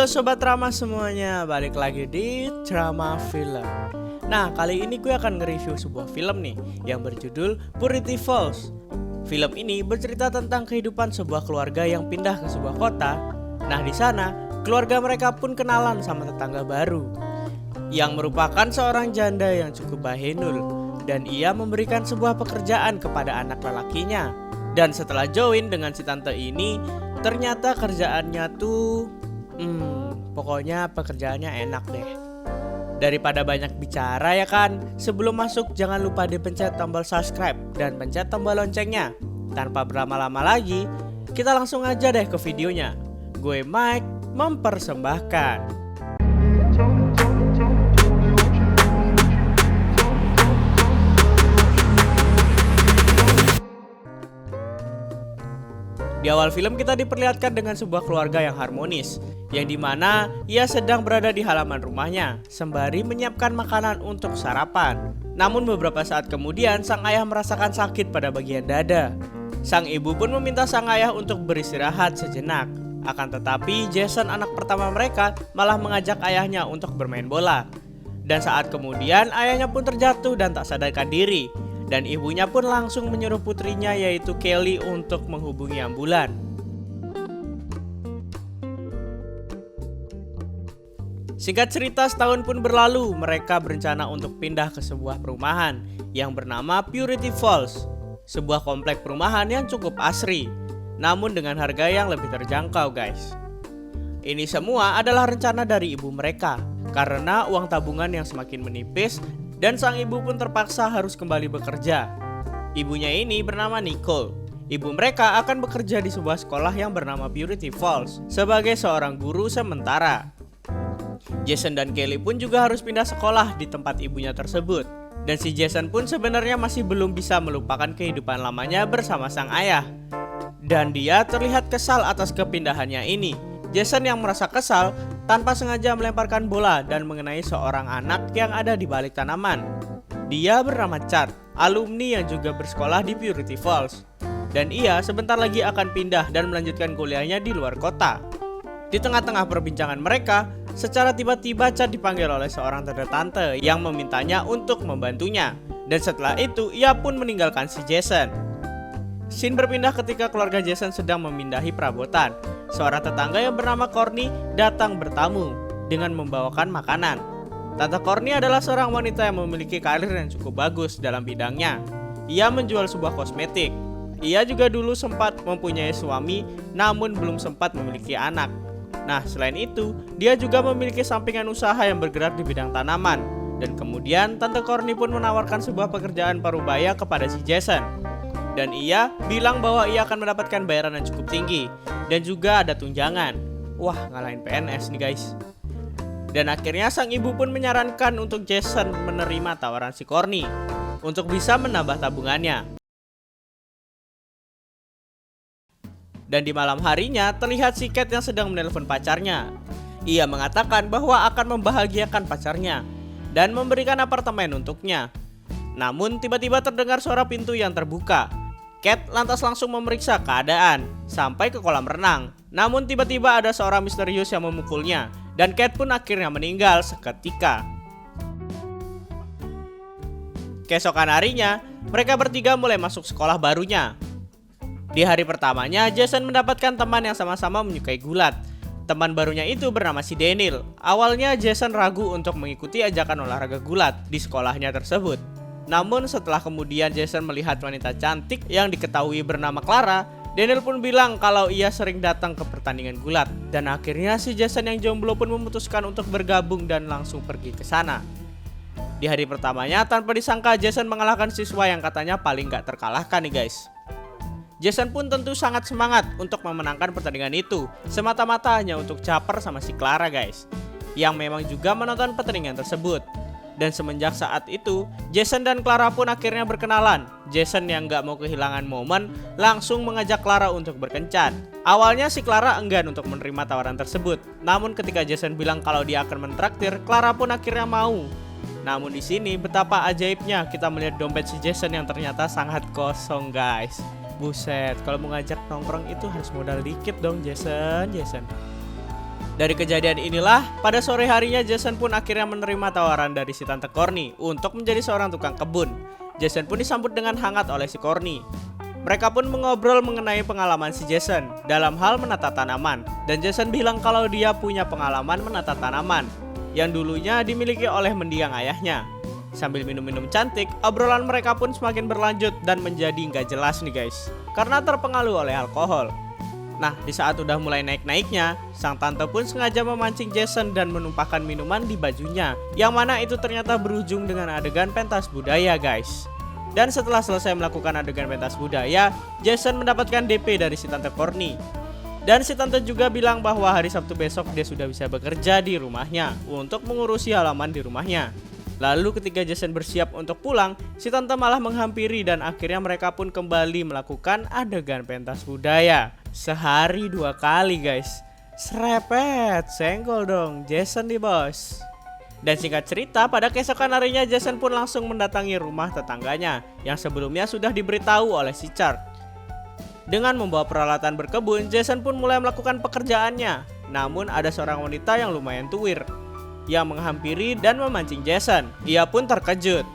Sobat Drama semuanya, balik lagi di Drama Film. Nah, kali ini gue akan nge-review sebuah film nih yang berjudul Purity Falls. Film ini bercerita tentang kehidupan sebuah keluarga yang pindah ke sebuah kota. Nah, di sana keluarga mereka pun kenalan sama tetangga baru yang merupakan seorang janda yang cukup bahenul, dan ia memberikan sebuah pekerjaan kepada anak lelakinya. Dan setelah join dengan si tante ini, ternyata kerjaannya tuh pokoknya pekerjaannya enak deh. Daripada banyak bicara ya kan, sebelum masuk jangan lupa dipencet tombol subscribe dan pencet tombol loncengnya. Tanpa berlama-lama lagi, kita langsung aja deh ke videonya. Gue Mike mempersembahkan. Di awal film kita diperlihatkan dengan sebuah keluarga yang harmonis, yang dimana ia sedang berada di halaman rumahnya sembari menyiapkan makanan untuk sarapan. Namun beberapa saat kemudian sang ayah merasakan sakit pada bagian dada. Sang ibu pun meminta sang ayah untuk beristirahat sejenak. Akan tetapi Jason, anak pertama mereka, malah mengajak ayahnya untuk bermain bola. Dan saat kemudian ayahnya pun terjatuh dan tak sadarkan diri. Dan ibunya pun langsung menyuruh putrinya yaitu Kelly untuk menghubungi ambulan. Singkat cerita, setahun pun berlalu, mereka berencana untuk pindah ke sebuah perumahan yang bernama Purity Falls. Sebuah komplek perumahan yang cukup asri, namun dengan harga yang lebih terjangkau guys. Ini semua adalah rencana dari ibu mereka, karena uang tabungan yang semakin menipis, dan sang ibu pun terpaksa harus kembali bekerja. Ibunya ini bernama Nicole. Ibu mereka akan bekerja di sebuah sekolah yang bernama Purity Falls sebagai seorang guru sementara. Jason dan Kelly pun juga harus pindah sekolah di tempat ibunya tersebut. Dan si Jason pun sebenarnya masih belum bisa melupakan kehidupan lamanya bersama sang ayah. Dan dia terlihat kesal atas kepindahannya ini. Jason yang merasa kesal tanpa sengaja melemparkan bola dan mengenai seorang anak yang ada di balik tanaman. Dia bernama Chad, alumni yang juga bersekolah di Purity Falls. Dan ia sebentar lagi akan pindah dan melanjutkan kuliahnya di luar kota. Di tengah-tengah perbincangan mereka, secara tiba-tiba Chad dipanggil oleh seorang tante yang memintanya untuk membantunya. Dan setelah itu ia pun meninggalkan si Jason. Scene berpindah ketika keluarga Jason sedang memindahi perabotan. Seorang tetangga yang bernama Courtney datang bertamu dengan membawakan makanan. Tante Courtney adalah seorang wanita yang memiliki karir yang cukup bagus dalam bidangnya. Ia menjual sebuah kosmetik. Ia juga dulu sempat mempunyai suami, namun belum sempat memiliki anak. Nah, selain itu, dia juga memiliki sampingan usaha yang bergerak di bidang tanaman. Dan kemudian Tante Courtney pun menawarkan sebuah pekerjaan parubaya kepada si Jason. Dan ia bilang bahwa ia akan mendapatkan bayaran yang cukup tinggi dan juga ada tunjangan. Wah, ngalahin PNS nih guys. Dan akhirnya sang ibu pun menyarankan untuk Jason menerima tawaran si Courtney untuk bisa menambah tabungannya. Dan di malam harinya terlihat si Cat yang sedang menelpon pacarnya. Ia mengatakan bahwa akan membahagiakan pacarnya dan memberikan apartemen untuknya. Namun tiba-tiba terdengar suara pintu yang terbuka. Cat lantas langsung memeriksa keadaan sampai ke kolam renang. Namun tiba-tiba ada seorang misterius yang memukulnya, dan Cat pun akhirnya meninggal seketika. Keesokan harinya, mereka bertiga mulai masuk sekolah barunya. Di hari pertamanya, Jason mendapatkan teman yang sama-sama menyukai gulat. Teman barunya itu bernama si Daniel. Awalnya Jason ragu untuk mengikuti ajakan olahraga gulat di sekolahnya tersebut. Namun setelah kemudian Jason melihat wanita cantik yang diketahui bernama Clara, Daniel pun bilang kalau ia sering datang ke pertandingan gulat. Dan akhirnya si Jason yang jomblo pun memutuskan untuk bergabung dan langsung pergi ke sana. Di hari pertamanya tanpa disangka Jason mengalahkan siswa yang katanya paling gak terkalahkan nih guys. Jason pun tentu sangat semangat untuk memenangkan pertandingan itu, semata-mata hanya untuk caper sama si Clara guys, yang memang juga menonton pertandingan tersebut. Dan semenjak saat itu, Jason dan Clara pun akhirnya berkenalan. Jason yang gak mau kehilangan momen, langsung mengajak Clara untuk berkencan. Awalnya si Clara enggan untuk menerima tawaran tersebut. Namun ketika Jason bilang kalau dia akan mentraktir, Clara pun akhirnya mau. Namun di sini betapa ajaibnya kita melihat dompet si Jason yang ternyata sangat kosong guys. Buset, kalau mau ngajak nongkrong itu harus modal dikit dong Jason. Dari kejadian inilah, pada sore harinya Jason pun akhirnya menerima tawaran dari si Tante Courtney untuk menjadi seorang tukang kebun. Jason pun disambut dengan hangat oleh si Courtney. Mereka pun mengobrol mengenai pengalaman si Jason dalam hal menata tanaman. Dan Jason bilang kalau dia punya pengalaman menata tanaman yang dulunya dimiliki oleh mendiang ayahnya. Sambil minum-minum cantik, obrolan mereka pun semakin berlanjut dan menjadi nggak jelas nih guys, karena terpengaruh oleh alkohol. Nah, di saat udah mulai naik-naiknya, sang tante pun sengaja memancing Jason dan menumpahkan minuman di bajunya, yang mana itu ternyata berujung dengan adegan pentas budaya guys. Dan setelah selesai melakukan adegan pentas budaya, Jason mendapatkan DP dari si Tante Courtney. Dan si tante juga bilang bahwa hari Sabtu besok dia sudah bisa bekerja di rumahnya untuk mengurusi halaman di rumahnya. Lalu ketika Jason bersiap untuk pulang, si tante malah menghampiri dan akhirnya mereka pun kembali melakukan adegan pentas budaya. Sehari 2 kali guys. Serepet, senggol dong Jason nih bos. Dan singkat cerita, pada keesokan harinya Jason pun langsung mendatangi rumah tetangganya yang sebelumnya sudah diberitahu oleh si Chart. Dengan membawa peralatan berkebun, Jason pun mulai melakukan pekerjaannya. Namun ada seorang wanita yang lumayan tuwir yang menghampiri dan memancing Jason. Ia pun terkejut.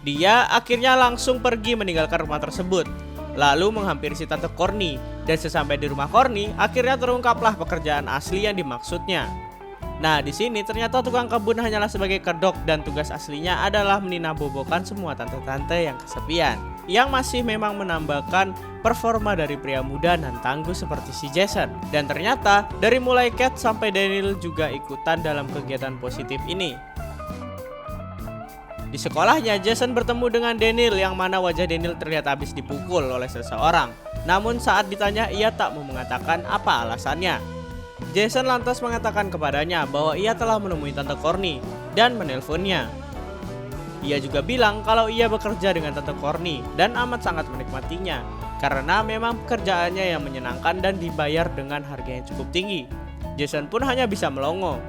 Dia akhirnya langsung pergi meninggalkan rumah tersebut, lalu menghampiri si Tante Courtney. Dan sesampai di rumah Courtney, akhirnya terungkaplah pekerjaan asli yang dimaksudnya. Nah, di sini ternyata tukang kebun hanyalah sebagai kedok dan tugas aslinya adalah meninabobokan semua tante-tante yang kesepian, yang masih memang menambahkan performa dari pria muda dan tangguh seperti si Jason. Dan ternyata dari mulai Kat sampai Daniel juga ikutan dalam kegiatan positif ini. Di sekolahnya, Jason bertemu dengan Daniel yang mana wajah Daniel terlihat habis dipukul oleh seseorang. Namun saat ditanya, ia tak mau mengatakan apa alasannya. Jason lantas mengatakan kepadanya bahwa ia telah menemui Tante Courtney dan menelponnya. Ia juga bilang kalau ia bekerja dengan Tante Courtney dan amat sangat menikmatinya, karena memang pekerjaannya yang menyenangkan dan dibayar dengan harga yang cukup tinggi. Jason pun hanya bisa melongo.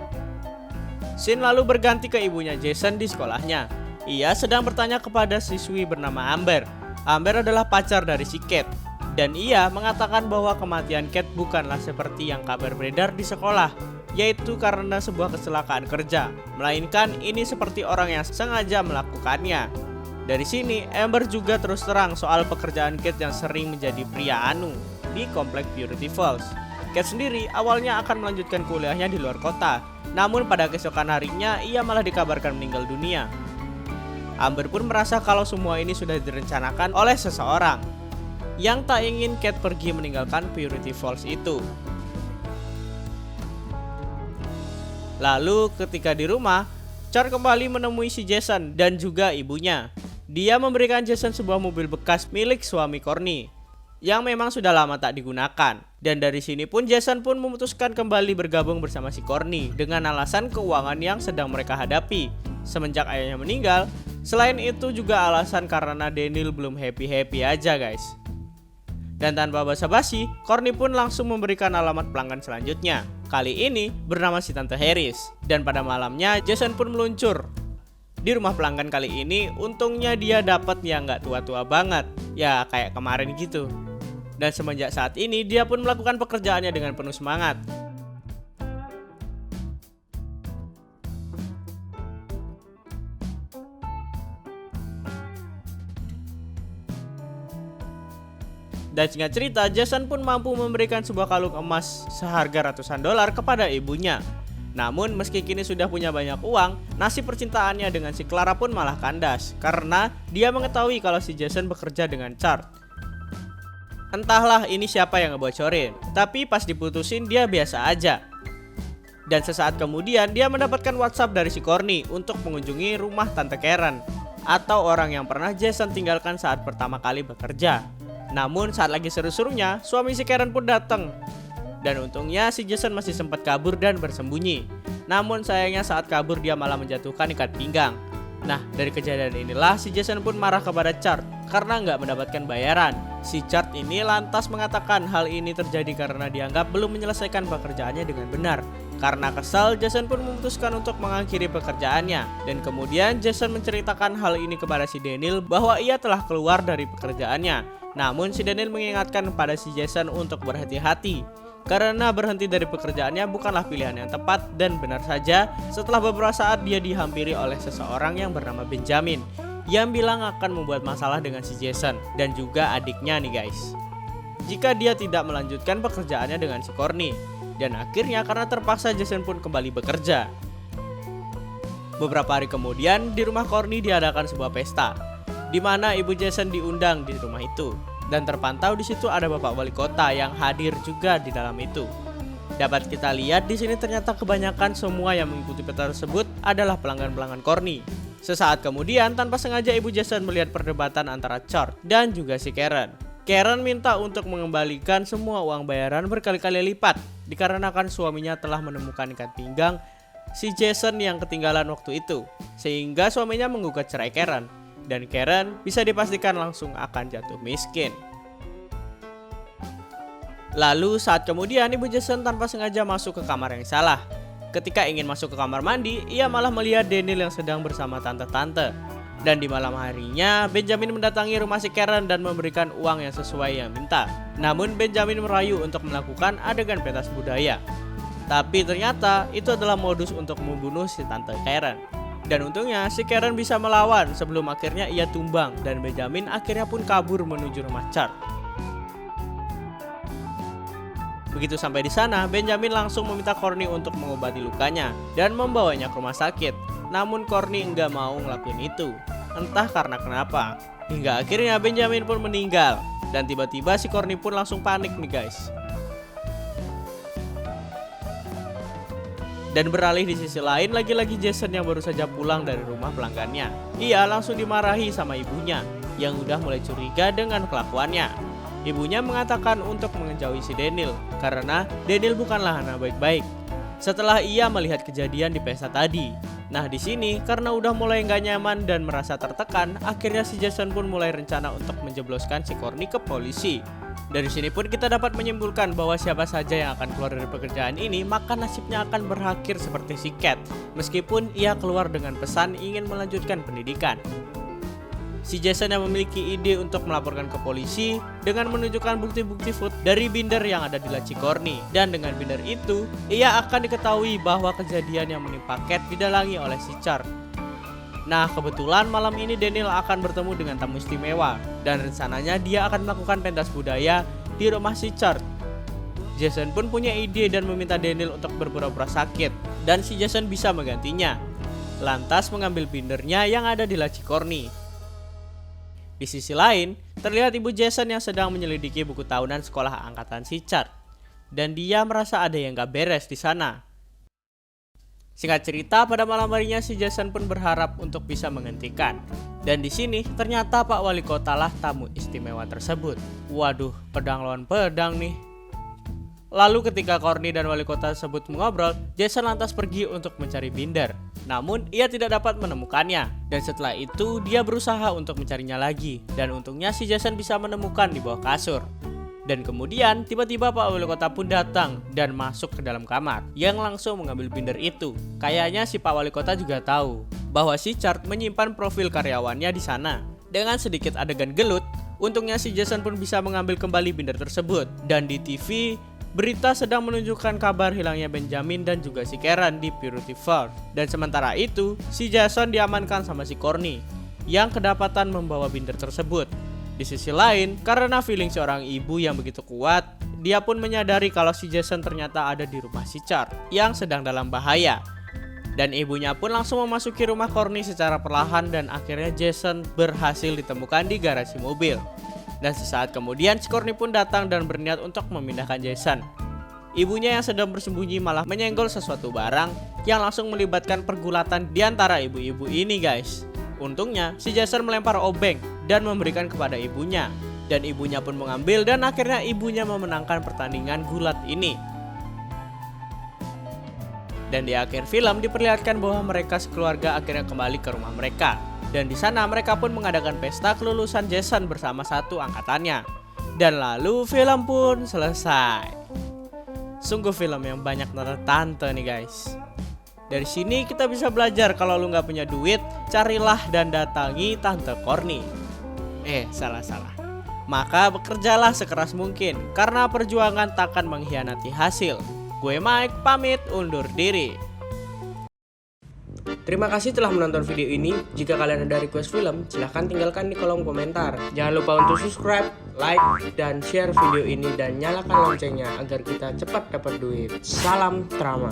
Scene lalu berganti ke ibunya Jason di sekolahnya. Ia sedang bertanya kepada siswi bernama Amber. Amber adalah pacar dari si Kat. Dan ia mengatakan bahwa kematian Kat bukanlah seperti yang kabar beredar di sekolah, yaitu karena sebuah kecelakaan kerja, melainkan ini seperti orang yang sengaja melakukannya. Dari sini, Amber juga terus terang soal pekerjaan Kat yang sering menjadi pria anu di komplek Purity Falls. Kat sendiri awalnya akan melanjutkan kuliahnya di luar kota, namun pada keesokan harinya ia malah dikabarkan meninggal dunia. Amber pun merasa kalau semua ini sudah direncanakan oleh seseorang yang tak ingin Kat pergi meninggalkan Purity Falls itu. Lalu ketika di rumah, Char kembali menemui si Jason dan juga ibunya. Dia memberikan Jason sebuah mobil bekas milik suami Courtney yang memang sudah lama tak digunakan. Dan dari sini pun Jason pun memutuskan kembali bergabung bersama si Courtney dengan alasan keuangan yang sedang mereka hadapi semenjak ayahnya meninggal. Selain itu juga alasan karena Daniel belum happy-happy aja guys. Dan tanpa basa-basi, Courtney pun langsung memberikan alamat pelanggan selanjutnya. Kali ini bernama si Tante Harris. Dan pada malamnya Jason pun meluncur di rumah pelanggan kali ini. Untungnya dia dapat yang gak tua-tua banget, ya kayak kemarin gitu. Dan semenjak saat ini dia pun melakukan pekerjaannya dengan penuh semangat. Dan singkat cerita, Jason pun mampu memberikan sebuah kalung emas seharga ratusan dolar kepada ibunya. Namun meski kini sudah punya banyak uang, nasib percintaannya dengan si Clara pun malah kandas karena dia mengetahui kalau si Jason bekerja dengan Chart. Entahlah ini siapa yang ngebocorin, tapi pas diputusin dia biasa aja. Dan sesaat kemudian dia mendapatkan WhatsApp dari si Courtney untuk mengunjungi rumah Tante Karen atau orang yang pernah Jason tinggalkan saat pertama kali bekerja. Namun saat lagi seru-serunya, suami si Karen pun datang. Dan untungnya si Jason masih sempat kabur dan bersembunyi. Namun sayangnya saat kabur dia malah menjatuhkan ikat pinggang. Nah, dari kejadian inilah si Jason pun marah kepada Chart karena nggak mendapatkan bayaran. Si Chart ini lantas mengatakan hal ini terjadi karena dianggap belum menyelesaikan pekerjaannya dengan benar. Karena kesal, Jason pun memutuskan untuk mengakhiri pekerjaannya. Dan kemudian Jason menceritakan hal ini kepada si Daniel bahwa ia telah keluar dari pekerjaannya. Namun si Daniel mengingatkan pada si Jason untuk berhati-hati karena berhenti dari pekerjaannya bukanlah pilihan yang tepat. Dan benar saja, setelah beberapa saat dia dihampiri oleh seseorang yang bernama Benjamin yang bilang akan membuat masalah dengan si Jason dan juga adiknya nih guys, jika dia tidak melanjutkan pekerjaannya dengan si Courtney. Dan akhirnya karena terpaksa, Jason pun kembali bekerja. Beberapa hari kemudian di rumah Courtney diadakan sebuah pesta di mana ibu Jason diundang di rumah itu, dan terpantau di situ ada Bapak Wali Kota yang hadir juga di dalam itu. Dapat kita lihat di sini ternyata kebanyakan semua yang mengikuti pesta tersebut adalah pelanggan-pelanggan Courtney. Sesaat kemudian tanpa sengaja ibu Jason melihat perdebatan antara Chord dan juga si Karen. Karen minta untuk mengembalikan semua uang bayaran berkali-kali lipat dikarenakan suaminya telah menemukan ikat pinggang si Jason yang ketinggalan waktu itu, sehingga suaminya menggugat cerai Karen. Dan Karen bisa dipastikan langsung akan jatuh miskin. Lalu saat kemudian ibu Jason tanpa sengaja masuk ke kamar yang salah. Ketika ingin masuk ke kamar mandi, ia malah melihat Daniel yang sedang bersama tante-tante. Dan di malam harinya, Benjamin mendatangi rumah si Karen dan memberikan uang yang sesuai yang minta. Namun Benjamin merayu untuk melakukan adegan pentas budaya. Tapi ternyata itu adalah modus untuk membunuh si tante Karen. Dan untungnya si Karen bisa melawan sebelum akhirnya ia tumbang dan Benjamin akhirnya pun kabur menuju rumah Chord. Begitu sampai di sana, Benjamin langsung meminta Courtney untuk mengobati lukanya dan membawanya ke rumah sakit. Namun Courtney enggak mau ngelakuin itu, entah karena kenapa. Hingga akhirnya Benjamin pun meninggal dan tiba-tiba si Courtney pun langsung panik nih guys. Dan beralih di sisi lain, lagi-lagi Jason yang baru saja pulang dari rumah pelanggannya. Ia langsung dimarahi sama ibunya yang udah mulai curiga dengan kelakuannya. Ibunya mengatakan untuk menjauhi si Daniel karena Daniel bukanlah anak baik-baik. Setelah ia melihat kejadian di pesta tadi. Nah di sini karena udah mulai nggak nyaman dan merasa tertekan, akhirnya si Jason pun mulai rencana untuk menjebloskan si Courtney ke polisi. Dari sini pun kita dapat menyimpulkan bahwa siapa saja yang akan keluar dari pekerjaan ini, maka nasibnya akan berakhir seperti si Cat, meskipun ia keluar dengan pesan ingin melanjutkan pendidikan. Si Jason yang memiliki ide untuk melaporkan ke polisi dengan menunjukkan bukti-bukti foto dari binder yang ada di laci Courtney. Dan dengan binder itu, ia akan diketahui bahwa kejadian yang menimpa Cat didalangi oleh si Chord. Nah kebetulan malam ini Daniel akan bertemu dengan tamu istimewa dan rencananya dia akan melakukan pentas budaya di rumah si Chord. Jason pun punya ide dan meminta Daniel untuk berpura-pura sakit dan si Jason bisa menggantinya. Lantas mengambil bindernya yang ada di laci Courtney. Di sisi lain, terlihat ibu Jason yang sedang menyelidiki buku tahunan sekolah angkatan si Chord dan dia merasa ada yang gak beres di sana. Singkat cerita, pada malam harinya si Jason pun berharap untuk bisa menghentikan. Dan di sini ternyata Pak Wali Kota lah tamu istimewa tersebut. Waduh, pedang lawan pedang nih. Lalu ketika Courtney dan Wali Kota tersebut mengobrol, Jason lantas pergi untuk mencari binder. Namun ia tidak dapat menemukannya. Dan setelah itu dia berusaha untuk mencarinya lagi. Dan untungnya si Jason bisa menemukan di bawah kasur. Dan kemudian tiba-tiba Pak Wali Kota pun datang dan masuk ke dalam kamar yang langsung mengambil binder itu. Kayaknya si Pak Wali Kota juga tahu bahwa si Chord menyimpan profil karyawannya di sana. Dengan sedikit adegan gelut, untungnya si Jason pun bisa mengambil kembali binder tersebut. Dan di TV, berita sedang menunjukkan kabar hilangnya Benjamin dan juga si Karen di Purity Falls. Dan sementara itu, si Jason diamankan sama si Courtney yang kedapatan membawa binder tersebut. Di sisi lain, karena feeling seorang ibu yang begitu kuat, dia pun menyadari kalau si Jason ternyata ada di rumah si Chord yang sedang dalam bahaya. Dan ibunya pun langsung memasuki rumah Courtney secara perlahan dan akhirnya Jason berhasil ditemukan di garasi mobil. Dan sesaat kemudian si Courtney pun datang dan berniat untuk memindahkan Jason. Ibunya yang sedang bersembunyi malah menyenggol sesuatu barang yang langsung melibatkan pergulatan di antara ibu-ibu ini guys. Untungnya si Jason melempar obeng dan memberikan kepada ibunya. Dan ibunya pun mengambil dan akhirnya ibunya memenangkan pertandingan gulat ini. Dan di akhir film diperlihatkan bahwa mereka sekeluarga akhirnya kembali ke rumah mereka. Dan di sana mereka pun mengadakan pesta kelulusan Jason bersama satu angkatannya. Dan lalu film pun selesai. Sungguh film yang banyak tante nih guys. Dari sini kita bisa belajar kalau lu nggak punya duit, carilah dan datangi Tante Courtney. Salah. maka bekerjalah sekeras mungkin, karena perjuangan takkan mengkhianati hasil. Gue Mike, pamit undur diri. Terima kasih telah menonton video ini. Jika kalian ada request film, silahkan tinggalkan di kolom komentar. Jangan lupa untuk subscribe, like, dan share video ini dan nyalakan loncengnya agar kita cepat dapat duit. Salam Trama.